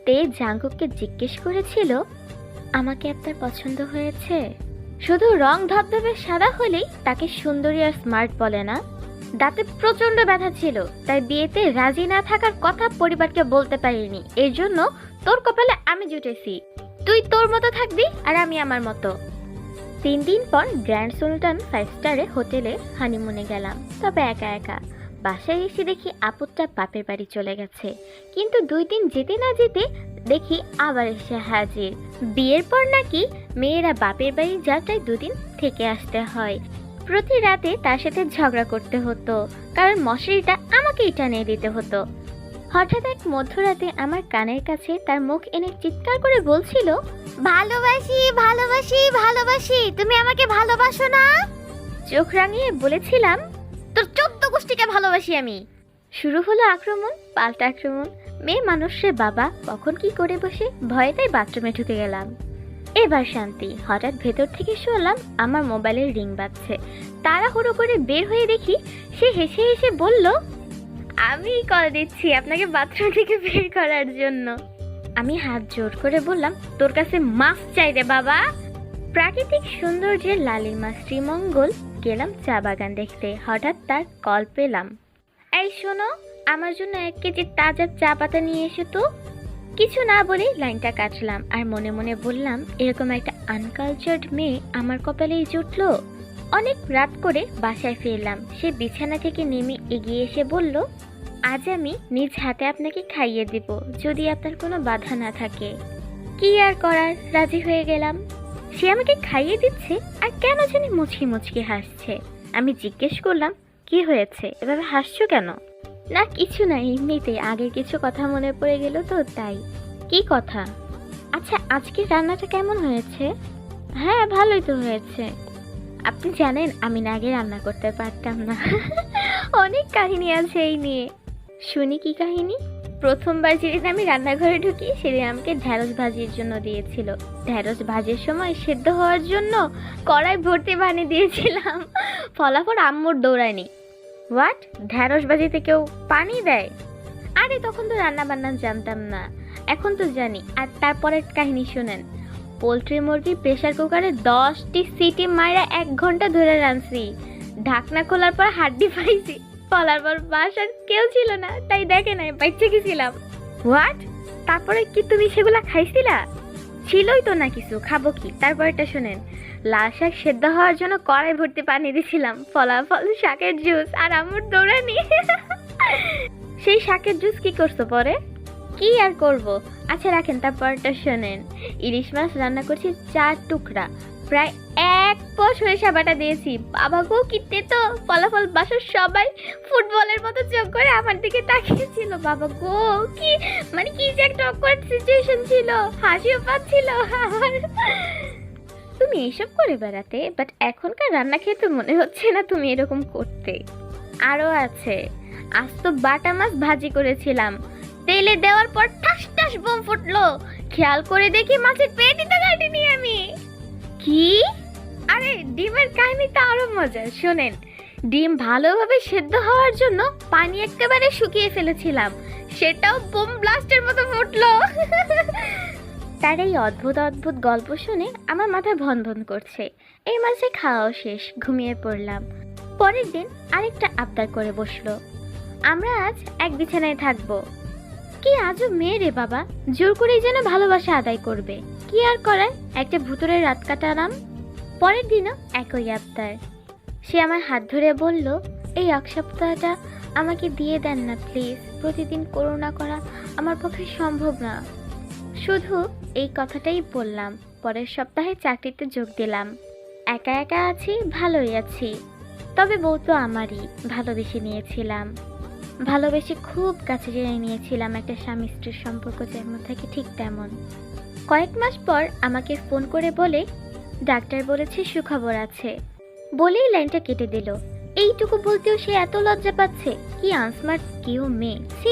বিয়েতে জাঙ্কুককে জিজ্ঞেস করেছিল আমাকে আপনার পছন্দ হয়েছে। শুধু রং ধবধবে সাদা হলেই তাকে সুন্দরী আর স্মার্ট বলে না। দাঁতে প্রচন্ড ব্যথা ছিল, তাই বিয়েতে রাজি না থাকার কথা পরিবারকে বলতে পারিনি। এর জন্য তোর কপালে আমি জুটেছি। তুই তোর মতো থাকবি আর আমি আমার মতো। 3 দিন পর গ্র্যান্ড সুলতান 5 স্টারে হোটেলে হানিমুনে গেলাম, তবে একা একা। বাসায় এসে দেখি আপুরটা বাপের বাড়ি চলে গেছে, কিন্তু 2 দিন যেতে না যেতে দেখি আবার এসে হাজির। বিয়ের পর নাকি মেয়েরা বাপের বাড়ি যাত্রায় 2 দিন থেকে আসতে হয়। প্রতি রাতে তার সাথে ঝগড়া করতে হতো, কারণ মশারিটা আমাকেই টানিয়ে দিতে হতো। হঠাৎ এক মধ্যরাতে আমার কানের কাছে তার মুখ এনে চিৎকার করে বলছিল, ভালোবাসি ভালোবাসি ভালোবাসি, তুমি আমাকে ভালোবাসো না? চোখ রাঙিয়ে বলেছিলাম, তোর 14 গোষ্ঠীকে ভালোবাসি আমি। শুরু হলো আক্রমণ, পাল্টা আক্রমণ। মেয়ে মানুষের বাবা কখন কি করে বসে, ভয়েতেই বাথরুমে ঢুকে গেলাম। এবার শান্তি। হঠাৎ ভেতর থেকে শুনলাম আমার মোবাইলের রিং বাজছে। তাড়াহুড়ো করে বের হয়ে দেখি সে হেসে হেসে বলল, আমি কল দিচ্ছি আপনাকে বাথরুম থেকে বের করার জন্য। আমি হাত জোর করে বললাম, তোর কাছে মাছ চাই রে বাবা। প্রাকৃতিক সৌন্দর্যের লালিমা শ্রীমঙ্গল গেলাম চা বাগান দেখতে। হঠাৎ তার কল পেলাম, এই শোনো, আমার জন্য 1 কেজি তাজা চা পাতা নিয়ে এসো তো। কিছু না বলে লাইনটা কাটলাম আর মনে মনে বললাম, এরকম একটা আনকালচার্ড মেয়ে আমার কপালেই জুটলো। অনেক রাত করে বাসায় ফিরলাম। সে বিছানা থেকে নেমে এগিয়ে এসে বলল, আজ আমি নিজ হাতে আপনাকে খাইয়ে দিব, যদি আপনার কোনো বাধা না থাকে। কি আর করার, রাজি হয়ে গেলাম। সে আমাকে খাইয়ে দিচ্ছে আর কেন জানি মুচকি মুচকি হাসছে। আমি জিজ্ঞেস করলাম, কি হয়েছে, এভাবে হাসছো কেন? না কিছু না, এমনিতে আগের কিছু কথা মনে পড়ে গেল তো তাই। কি কথা? আচ্ছা আজকের রান্নাটা কেমন হয়েছে? হ্যাঁ ভালোই তো হয়েছে। আপনি জানেন আমি না আগে রান্না করতে পারতাম না। অনেক কাহিনী আছে এই নিয়ে। শুনি কি কাহিনী? প্রথমবার যেদিন আমি রান্নাঘরে ঢুকি সেদিন আমাকে ঢেঁড়স ভাজির জন্য দিয়েছিল। ঢেঁড়স ভাজির সময় সেদ্ধ হওয়ার জন্য কড়াই ভর্তি পানি দিয়েছিলাম। ফলাফল আম্মুর দৌড়ায়নি। হোয়াট? ঢেঁড়স ভাজিতে কেউ পানি দেয়? আরে তখন তো রান্না বান্না জানতাম না, এখন তো জানি। আর তারপরের কাহিনী শুনেন। পোলট্রি মুরগি প্রেসার কুকারে 10টি সিটি মাইরা 1 ঘন্টা ধরে রাঁধছি। ঢাকনা খোলার পর হাড্ডি পাইছি। ফলার পর বাসার কেউ ছিল না, তাই দেখে নাই, বাচ্চা গেছিলাম। হোয়াট? তারপরে কি তুমি সেগুলা খাইছিলা? ছিলই তো না কিছু, খাবো কি? তারপরটা শুনেন। লাল শাক সেদ্ধ হওয়ার জন্য কড়াই ভর্তি পানি দিয়েছিলাম। ফলাফল শাকের জুস আর আম্মুর দৌড়ানি। সেই শাকের জুস কি করছো পরে? কি আর করব। আচ্ছা রাখেন, তারপরটা শোনেন। ইলিশ মাছ রান্না করছি 4 টুকরা, প্রায় 1 পোয়া সরিষা বাটা দিয়েছি। বাবা গো কি তেতো! ফলাফল বাসার সবাই ফুটবলের মতো চোখ করে আমার দিকে তাকিয়েছিল। বাবা গো কি মানে কি যে একটা অকওয়ার্ড সিচুয়েশন ছিল, হাসিও পাচ্ছিল আমার। তুমি এইসব করে বেড়াতে, বাট এখনকার রান্না খেয়ে তো মনে হচ্ছে না তুমি এরকম করতে। আরো আছে, আজ তো বাটা মাছ ভাজি করেছিলাম। তেলে দেওয়ার পর ঠাস ঠাস বোম ফুটলো। খেয়াল করে দেখি মাছের পেটই তো কাটিনি আমি। কি? আরে ডিমের কাহিনীটা আরো মজার, শোনেন। ডিম ভালোভাবে সেদ্ধ হওয়ার জন্য পানি একেবারে শুকিয়ে ফেলেছিলাম, সেটাও বোম ব্লাস্টের মতো ফুটলো। তার এই অদ্ভুত অদ্ভুত গল্প শুনে আমার মাথা ভন ভন করছে। এই মাঝে খাওয়াও শেষ, ঘুমিয়ে পড়লাম। পরের দিন আরেকটা আবদার করে বসলো, আমরা আজ এক বিছানায় থাকবো। কি আজও মেয়ে রে বাবা, জোর করেই যেন ভালোবাসা আদায় করবে। কি আর করার, একটা ভুতুরের রাত কাটালাম। পরের দিনও একই আবদার। সে আমার হাত ধরে বলল, এই 1 সপ্তাহটা আমাকে দিয়ে দেন না প্লিজ। প্রতিদিন করুণা করা আমার পক্ষে সম্ভব না। শুধু এই কথাটাই বললাম। পরের সপ্তাহে চাকরিতে যোগ দিলাম। একা একা আছি, ভালোই আছি। তবে বউ তো আমারই, ভালোবেসে নিয়েছিলাম। ভালোবেসে খুব কাছে টেনে নিয়েছিলাম, একটা স্বামী স্ত্রীর সম্পর্ক যেমন থাকে ঠিক তেমন। কয়েক মাস পর আমাকে ফোন করে বলে, ডাক্তার বলেছে সুখবর আছে। বলেই লাইনটা কেটে দিল। এইটুকু বলতেও সে এত লজ্জা পাচ্ছে। কি আনস্মার্ট কেউ মেয়ে, ছি।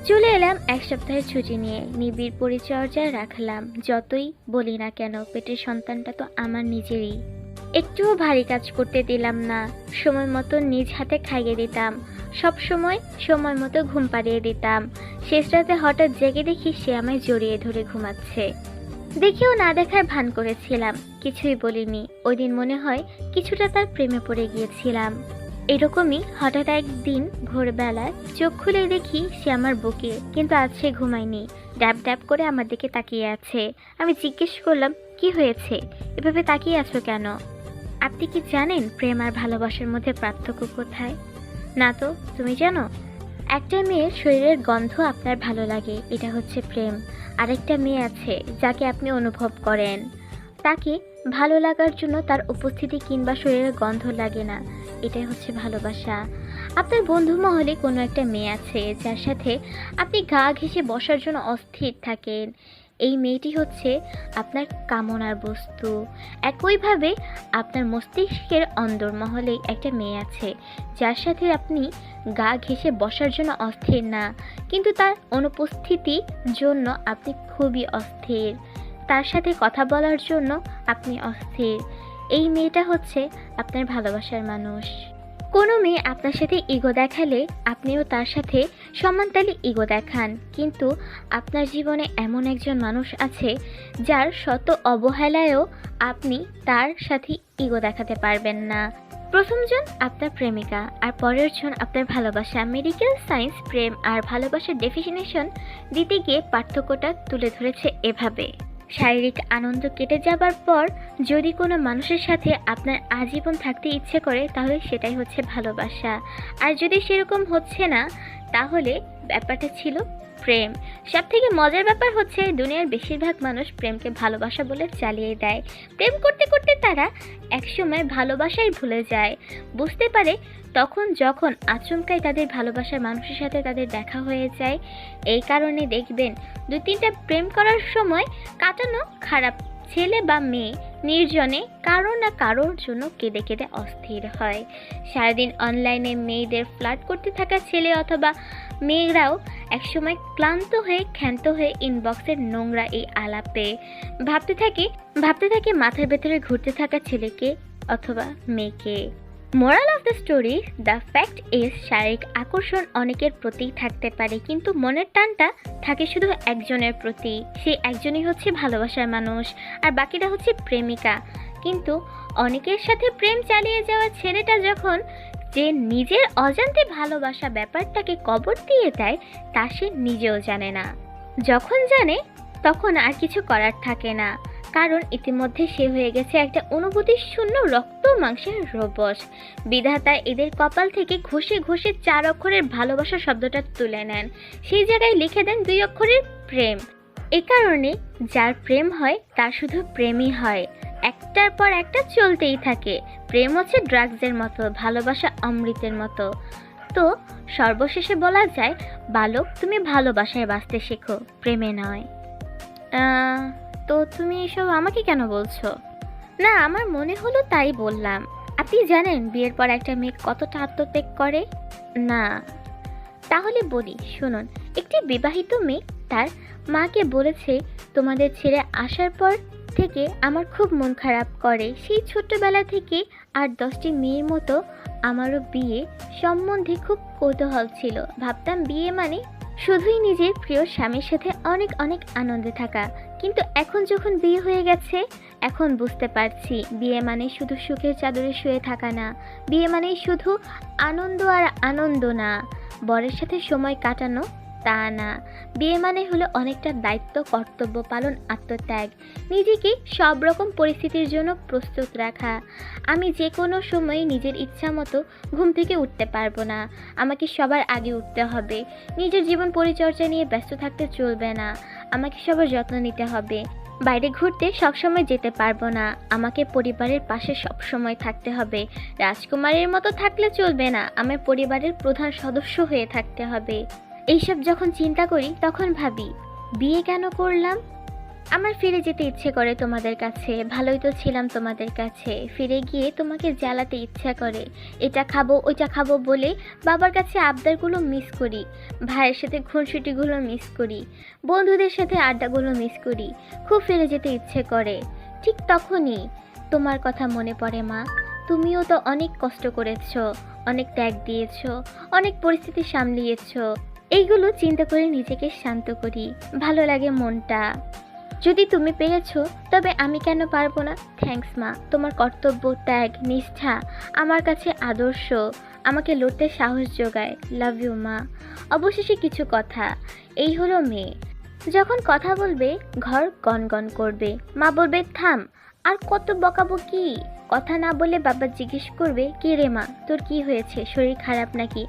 চলে এলাম 1 সপ্তাহের ছুটি নিয়ে। নিবিড় পরিচর্যায় রাখলাম। যতই বলি না কেন, পেটের সন্তানটা তো আমার নিজেরই। একটুও ভারী কাজ করতে দিলাম না, সময় মতো নিজ হাতে খাইয়ে দিতাম। সব সময় সময় মতো ঘুম পাড়িয়ে দিতাম। শেষ রাতে হঠাৎ জেগে দেখি সে আমায় জড়িয়ে ধরে ঘুমাচ্ছে। দেখেও না দেখার ভান করেছিলাম, কিছুই বলিনি। ওই দিন মনে হয় কিছুটা তার প্রেমে পড়ে গিয়েছিলাম। এরকমই হঠাৎ একদিন ভোরবেলায় চোখ খুলে দেখি সে আমার বুকে, কিন্তু আজ সে ঘুমায়নি, ড্যাব ড্যাব করে আমার দিকে তাকিয়ে আছে। আমি জিজ্ঞেস করলাম, কি হয়েছে, এভাবে তাকিয়ে আছো কেন? আপনি কি জানেন প্রেম আর ভালোবাসার মধ্যে পার্থক্য কোথায়? না তো, তুমি জানো? একটা মেয়ের শরীরের গন্ধ আপনার ভালো লাগে, এটা হচ্ছে প্রেম। আরেকটা মেয়ে আছে যাকে আপনি অনুভব করেন, তাকে ভালো লাগার জন্য তার উপস্থিতি কিংবা শরীরের গন্ধ লাগে না, এটাই হচ্ছে ভালোবাসা। আপনার বন্ধু মহলে কোনো একটা মেয়ে আছে যার সাথে আপনি গা ঘেঁষে বসার জন্য অস্থির থাকেন। এই মেয়েটি হচ্ছে আপনার কামনার বস্তু। একইভাবে আপনার মস্তিষ্কের অন্দরমহলে একটা মেয়ে আছে যার সাথে আপনি গা ঘেঁষে বসার জন্য অস্থির না, কিন্তু তার অনুপস্থিতির জন্য আপনি খুবই অস্থির। তার সাথে কথা বলার জন্য আপনি অস্থির। এই মেয়েটা হচ্ছে আপনার ভালোবাসার মানুষ। কোনো মেয়ে আপনার সাথে ইগো দেখালে আপনিও তার সাথে সমানতালে ইগো দেখান, কিন্তু আপনার জীবনে এমন একজন মানুষ আছে যার শত অবহেলায়ও আপনি তার সাথে ইগো দেখাতে পারবেন না। প্রথমজন আপনার প্রেমিকা আর পরের জন আপনার ভালোবাসা। মেডিকেল সায়েন্স প্রেম আর ভালোবাসার ডেফিনিশন দিতে গিয়ে পার্থক্যটা তুলে ধরেছে এভাবে: শারীরিক আনন্দ কেটে যাবার পর যদি কোনো মানুষের সাথে আপনার আজীবন থাকতে ইচ্ছে করে তাহলে সেটাই হচ্ছে ভালোবাসা। আর যদি সেরকম হচ্ছে না তাহলে ব্যাপারটা ছিল প্রেম। সবথেকে মজার ব্যাপার হচ্ছে দুনিয়ার বেশিরভাগ মানুষ প্রেমকে ভালোবাসা বলে চালিয়ে দেয়। প্রেম করতে করতে তারা একসময় ভালোবাসাই ভুলে যায়। বুঝতে পারে তখন যখন আচমকাই তাদের ভালোবাসার মানুষের সাথে তাদের দেখা হয়ে যায়। এই কারণে দেখবেন 2-3টা প্রেম করার সময় কাটানো খারাপ ছেলে বা মেয়ে নির্জনে কারো না কারোর জন্য কেঁদে কেঁদে অস্থির হয়। সারাদিন অনলাইনে মেয়েদের ফ্লার্ট করতে থাকা ছেলে অথবা মেয়েরাও একসময় ক্লান্ত হয়ে ক্ষান্ত হয়ে ইনবক্সের নোংরা এই আলাপে ভাবতে থাকে মাথার ভেতরে ঘুরতে থাকা ছেলেকে অথবা মেয়েকে। Moral of the story, the fact is, শারীরিক আকর্ষণ অনেকের প্রতিই থাকতে পারে, কিন্তু মনের টানটা থাকে শুধু একজনের প্রতি। সেই একজনই হচ্ছে ভালোবাসার মানুষ, আর বাকিটা হচ্ছে প্রেমিকা। কিন্তু অনেকের সাথে প্রেম চালিয়ে যাওয়া ছেলেটা যখন যে নিজের অজান্তে ভালোবাসা ব্যাপারটাকে কবর দিয়ে দেয় তা সে নিজেও জানে না। যখন জানে তখন আর কিছু করার থাকে না, কারণ ইতিমধ্যে সে হয়ে গেছে একটা অনুভূতি শূন্য রক্ত মাংসের রোবট। বিধাতা এদের কপাল থেকে ঘষে ঘষে 4 অক্ষরের ভালোবাসা শব্দটা তুলে নেন, সেই জায়গায় লিখে দেন 2 অক্ষরের প্রেম। এ কারণে যার প্রেম হয় তার শুধু প্রেমই হয়, একটার পর একটা চলতেই থাকে। প্রেম হচ্ছে ড্রাগসের মতো, ভালোবাসা অমৃতের মতো। তো সর্বশেষে বলা যায়, বালক তুমি ভালোবাসায় বাঁচতে শেখো, প্রেমে নয়। তো তুমি এসব আমাকে কেন বলছো? না, আমার মনে হলো তাই বললাম। আপনি জানেন বিয়ের পর একটা মেয়ে কতটা আত্মত্যাগ করে? না। তাহলে বলি শুনুন। একটি বিবাহিত মেয়ে তার মাকে বলেছে, তোমাদের ছেড়ে আসার পর থেকে আমার খুব মন খারাপ করে। সেই ছোট্টবেলা থেকে 8-10টি মেয়ের মতো আমারও বিয়ে সম্বন্ধে খুব কৌতূহল ছিল। ভাবতাম বিয়ে মানে শুধুই নিজের প্রিয় স্বামীর সাথে অনেক অনেক আনন্দে থাকা, কিন্তু এখন যখন বিয়ে হয়ে গেছে এখন বুঝতে পারছি বিয়ে মানে শুধু সুখের চাদরে শুয়ে থাকা না, বিয়ে মানে শুধু আনন্দ আর আনন্দ না, বরের সাথে সময় কাটানো তা না। বিয়ে মানে হলো অনেকটা দায়িত্ব, কর্তব্য পালন, আত্মত্যাগ, নিজেকে সব রকম পরিস্থিতির জন্য প্রস্তুত রাখা। আমি যে কোনো সময় নিজের ইচ্ছা মতো ঘুম থেকে উঠতে পারবো না, আমাকে সবার আগে উঠতে হবে। নিজের জীবন পরিচর্যা নিয়ে ব্যস্ত থাকতে চলবে না, আমাকে সবার যত্ন নিতে হবে। বাইরে ঘুরতে সবসময় যেতে পারবো না, আমাকে পরিবারের পাশে সবসময় থাকতে হবে। রাজকুমারীর মতো থাকলে চলবে না, আমার পরিবারের প্রধান সদস্য হয়ে থাকতে হবে। এইসব যখন চিন্তা করি তখন ভাবি বিয়ে কেন করলাম? আমার ফিরে যেতে ইচ্ছে করে তোমাদের কাছে, ভালোই তো ছিলাম তোমাদের কাছে। ফিরে গিয়ে তোমাকে জ্বালাতে ইচ্ছা করে, এটা খাবো ওইটা খাবো বলে বাবার কাছে আবদারগুলো মিস করি, ভাইয়ের সাথে খুনসুটিগুলো মিস করি, বন্ধুদের সাথে আড্ডাগুলো মিস করি। খুব ফিরে যেতে ইচ্ছে করে। ঠিক তখনই তোমার কথা মনে পড়ে মা, তুমিও তো অনেক কষ্ট করেছো, অনেক ত্যাগ দিয়েছো, অনেক পরিস্থিতি সামলিয়েছো। এইগুলো চিন্তা করে নিজেকে শান্ত করি, ভালো লাগে মনটা। যদি তুমি পেরেছো তবে আমি কেন পারবো না? থ্যাঙ্কস মা, তোমার কর্তব্য, ত্যাগ, নিষ্ঠা আমার কাছে আদর্শ, আমাকে লড়তে সাহস যোগায়। লাভ ইউ মা। অবশেষে কিছু কথা। এই হলো মেয়ে, যখন কথা বলবে ঘর গনগন করবে, মা বলবে থাম, আর কত বকাবকি। কথা না বলে বাবা জিজ্ঞেস করবে, কি রে মা, তোর কি হয়েছে, শরীর খারাপ নাকি?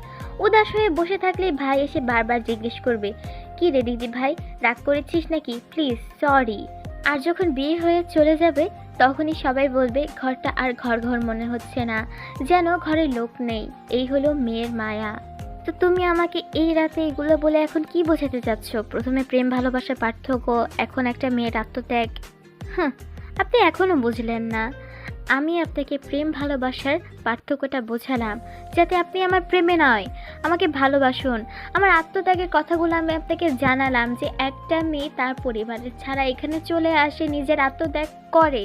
উদাস হয়ে বসে থাকলে ভাই এসে বারবার জিজ্ঞেস করবে, কি রে দিদি ভাই, রাগ করেছিস নাকি, প্লিজ সরি। আর যখন বিয়ে হয়ে চলে যাবে তখনই সবাই বলবে ঘরটা আর ঘর ঘর মনে হচ্ছে না, যেন ঘরে লোক নেই। এই হলো মেয়ের মায়া। তো তুমি আমাকে এই রাতে এগুলো বলে এখন কি বোঝাতে চাচ্ছ? প্রথমে প্রেম ভালোবাসার পার্থক্য, এখন একটা মেয়ের আত্মত্যাগ। হ্যাঁ, আপনি এখনো বুঝলেন না। আমি আপনাকে প্রেম ভালোবাসার পার্থক্যটা বোঝালাম যাতে আপনি আমার প্রেমে নয়, আমাকে ভালোবাসুন। আমার আত্মত্যাগের কথাগুলো আমি আপনাকে জানালাম যে একটা মেয়ে তার পরিবারের ছাড়া এখানে চলে আসে, নিজের আত্মত্যাগ করে,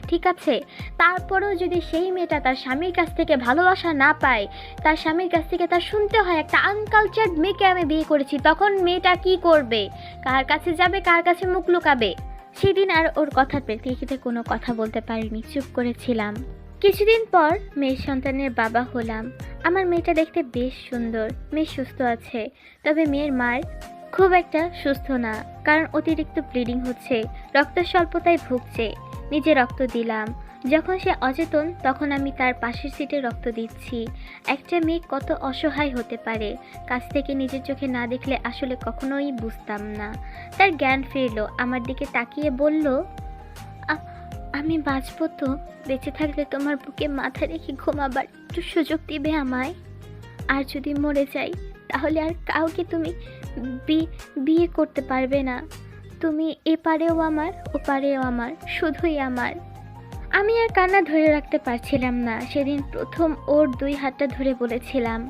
ঠিক আছে? তারপরেও যদি সেই মেয়েটা তার স্বামীর কাছ থেকে ভালোবাসা না পায়, তার স্বামীর কাছ থেকে তার শুনতে হয় একটা আনকালচার্ড মেয়েকে আমি বিয়ে করেছি, তখন মেয়েটা কি করবে? কার কাছে যাবে, কার কাছে মুখ লুকাবে? সেদিন আর ওর কথার প্রেক্ষিতে কোনো কথা বলতে পারিনি, চুপ করেছিলাম। কিছুদিন পর মেয়ের সন্তানের বাবা হলাম। আমার মেয়েটা দেখতে বেশ সুন্দর, মেয়ে সুস্থ আছে, তবে মেয়ের মার খুব একটা সুস্থ না, কারণ অতিরিক্ত ব্লিডিং হচ্ছে, রক্ত স্বল্পতায় ভুগছে। নিজে রক্ত দিলাম। যখন সে অচেতন তখন আমি তার পাশের সিটে রক্ত দিচ্ছি। একটা মেয়ে কত অসহায় হতে পারে, কাছ থেকে নিজের চোখে না দেখলে আসলে কখনোই বুঝতাম না। তার জ্ঞান ফিরল, আমার দিকে তাকিয়ে বলল, আমি বাঁচবো তো? বেঁচে থাকলে তোমার বুকে মাথা রেখে ঘুমাবার একটু সুযোগ দিবে আমায়? আর যদি মরে যাই তাহলে আর কাউকে তুমি বিয়ে করতে পারবে না। তুমি এপারেও আমার, ওপারেও আমার, শুধুই আমার। আমি আর কান্না ধরে রাখতে পারছিলাম না। সেদিন প্রথম ওর 2 হাতটা ধরে বলেছিলাম,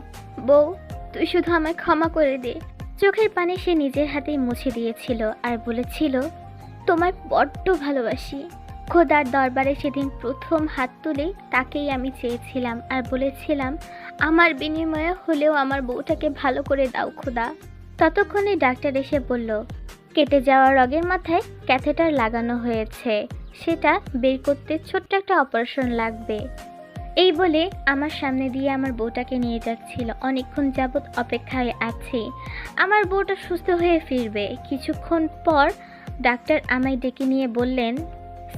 বউ তুই শুধু আমায় ক্ষমা করে দে। চোখের পানি সে নিজের হাতেই মুছে দিয়েছিল আর বলেছিল, তোমায় বড্ড ভালোবাসি। খোদার দরবারে সেদিন প্রথম হাত তুলে তাকেই আমি চেয়েছিলাম আর বলেছিলাম, আমার বিনিময়ে হলেও আমার বউটাকে ভালো করে দাও খোদা। ততক্ষণে ডাক্তার এসে বলল, কেটে যাওয়া রগের মাথায় ক্যাথেটার লাগানো হয়েছে, সেটা বের করতে ছোট্ট একটা অপারেশন লাগবে। এই বলে আমার সামনে দিয়ে আমার বউটাকে নিয়ে যাচ্ছিল। অনেকক্ষণ যাবৎ অপেক্ষায় আছি, আমার বউটা সুস্থ হয়ে ফিরবে। কিছুক্ষণ পর ডাক্তার আমায় ডেকে নিয়ে বললেন,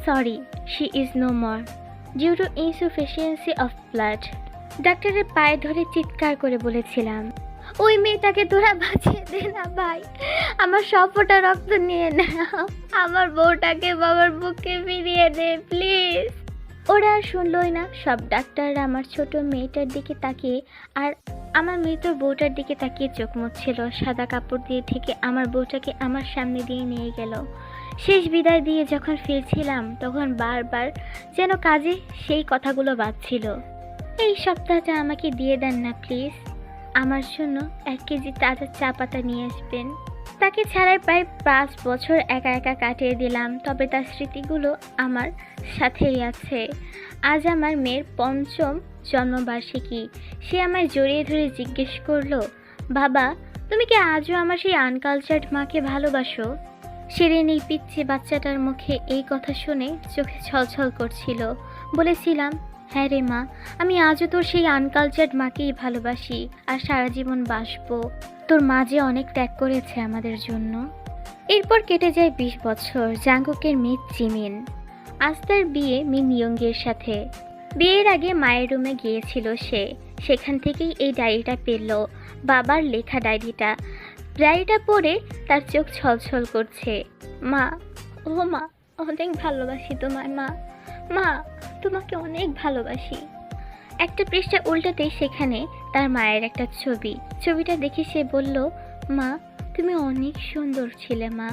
sorry, she is no more due to insufficiency of blood. ডাক্তারের পায়ে ধরে চিৎকার করে বলেছিলাম, ওই মেয়েটাকে তোরা বাঁচিয়ে দে না ভাই, আমার সব ফোঁটা রক্ত নিয়ে নাও, আমার বউটাকে বাবার বুকে ফিরিয়ে দে প্লিজ। ওরা আর শুনলই না। সব ডাক্তাররা আমার ছোট মেয়েটার দিকে তাকিয়ে আর আমার মৃত বউটার দিকে তাকিয়ে চোখ মুছছিল। সাদা কাপড় দিয়ে ঢেকে আমার বউটাকে আমার সামনে দিয়ে নিয়ে গেল। শেষ বিদায় দিয়ে যখন ফিরছিলাম তখন বারবার যেন কাজে সেই কথাগুলো বাজছিল, এই সপ্তাহটা আমাকে দিয়ে দেন না প্লিজ, আমার জন্য 1 কেজি তাজা চা পাতা নিয়ে আসবেন। তাকে ছাড়াই প্রায় 5 বছর একা একা কাটিয়ে দিলাম, তবে তার স্মৃতিগুলো আমার সাথেই আছে। আজ আমার মেয়ের 5ম জন্মবার্ষিকী। সে আমায় জড়িয়ে ধরে জিজ্ঞেস করলো, বাবা তুমি কি আজও আমার সেই আনকালচার্ড মাকে ভালোবাসো? সেদিন এই পিচ্ছি বাচ্চাটার মুখে এই কথা শুনে চোখে ছলছল করছিল। বলেছিলাম, হ্যাঁ রে মা, আমি আজও তোর সেই আনকালচার্ড মাকেই ভালোবাসি আর সারা জীবন বাসবো। তোর মা যে অনেক ত্যাগ করেছে আমাদের জন্য। এরপর কেটে যায় 20 বছর। জাঙ্কুকের মেয়ে জিমিন, আজ তার বিয়ে মিন ইয়ংয়ের সাথে। বিয়ের আগে মায়ের রুমে গিয়েছিল সে, সেখান থেকেই এই ডায়েরিটা পেল, বাবার লেখা ডায়েরিটা। ডায়েরিটা পড়ে তার চোখ ছলছল করছে। মা, ও মা, অনেক ভালোবাসি তোমায় মা, মা তোমাকে অনেক ভালোবাসি। একটা পৃষ্ঠা উল্টাতেই সেখানে তার মায়ের একটা ছবি। ছবিটা দেখে সে বলল, মা তুমি অনেক সুন্দর ছিলে মা,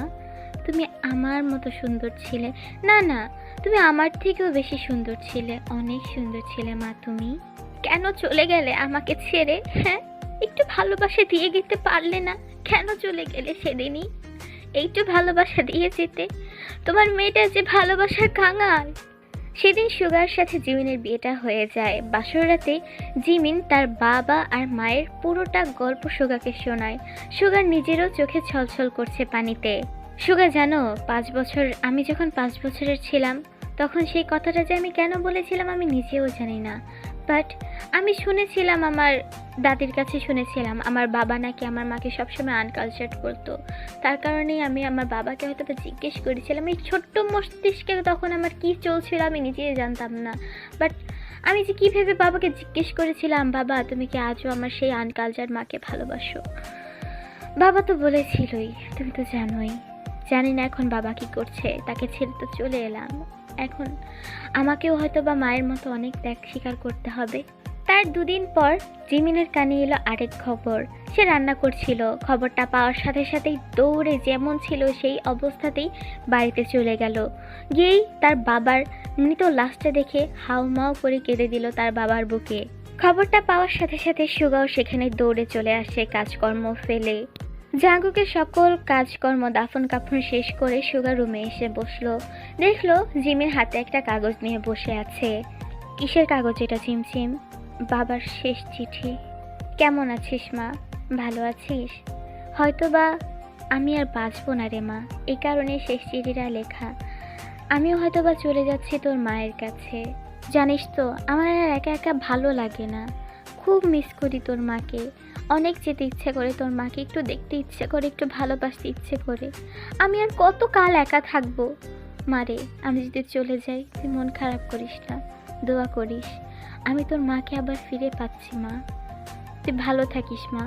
তুমি আমার মতো সুন্দর ছিলে না, না তুমি আমার থেকেও বেশি সুন্দর ছিলে, অনেক সুন্দর ছিলে মা। তুমি কেন চলে গেলে আমাকে ছেড়ে? হ্যাঁ, একটু ভালোবাসা দিয়ে যেতে পারলে না? কেন চলে গেলে সেদিনই? একটু ভালোবাসা দিয়ে যেতে। তোমার মেয়েটা যে ভালোবাসার কাঙাল, সেদিন সুগার সাথে জিমিনের বিয়েটা হয়ে যায়। বাসর রাতে জিমিন তার বাবা আর মায়ের পুরোটা গল্প সুগাকে শোনায়। সুগার নিজেরও চোখে ছলছল করছে পানিতে। সুগা জানো, আমি যখন 5 বছরের ছিলাম তখন সেই কথাটা যে আমি কেন বলেছিলাম আমি নিজেও জানি না। বাট আমি শুনেছিলাম, আমার দাদির কাছে শুনেছিলাম আমার বাবা নাকি আমার মাকে সবসময় আনকালচার্ড করতো। তার কারণেই আমি আমার বাবাকে হয়তো জিজ্ঞেস করেছিলাম। এই ছোট্ট মস্তিষ্কে তখন আমার কি চলছিল আমি নিজেই জানতাম না। বাট আমি যে কী ভেবে বাবাকে জিজ্ঞেস করেছিলাম, বাবা তুমি কি আজও আমার সেই আনকালচার্ড মাকে ভালোবাসো? বাবা তো বলেছিলই, তুমি তো জানোই। জানি না এখন বাবা কি করছে, তাকে ছেড়ে তো চলে এলাম। এখন আমাকেও হয়তো বা মায়ের মতো অনেক ত্যাগ স্বীকার করতে হবে। তার 2 দিন পর জিমিনের কানে এলো আরেক খবর। সে রান্না করছিল। খবরটা পাওয়ার সাথে সাথেই দৌড়ে যেমন ছিল সেই অবস্থাতেই বাড়িতে চলে গেল। গিয়েই তার বাবার মৃত লাশটা দেখে হাউমাউ করে কেঁদে দিল তার বাবার বুকে। খবরটা পাওয়ার সাথে সাথে সুগাও সেখানে দৌড়ে চলে আসে কাজকর্ম ফেলে। জাঙ্গুকে সকল কাজকর্ম দাফন কাফন শেষ করে সুগা রুমে এসে বসলো। দেখলো জিমের হাতে একটা কাগজ নিয়ে বসে আছে। কিসের কাগজ এটা চিমচিম? বাবার শেষ চিঠি। কেমন আছিস মা? ভালো আছিস? হয়তোবা আমি আর বাঁচবো না রে মা, এই কারণে শেষ চিঠিটা লেখা। আমিও হয়তোবা চলে যাচ্ছি তোর মায়ের কাছে। জানিস তো আমার আর একা একা ভালো লাগে না, খুব মিস করি তোর মাকে। অনেক যেতে ইচ্ছে করে তোর মাকে, একটু দেখতে ইচ্ছে করে, একটু ভালোবাসতে ইচ্ছে করে। আমি আর কত কাল একা থাকবো? মারে, আমি যদি চলে যাই তুই মন খারাপ করিস না, দোয়া করিস। আমি তোর মাকে আবার ফিরে পাচ্ছি মা, তুই ভালো থাকিস মা।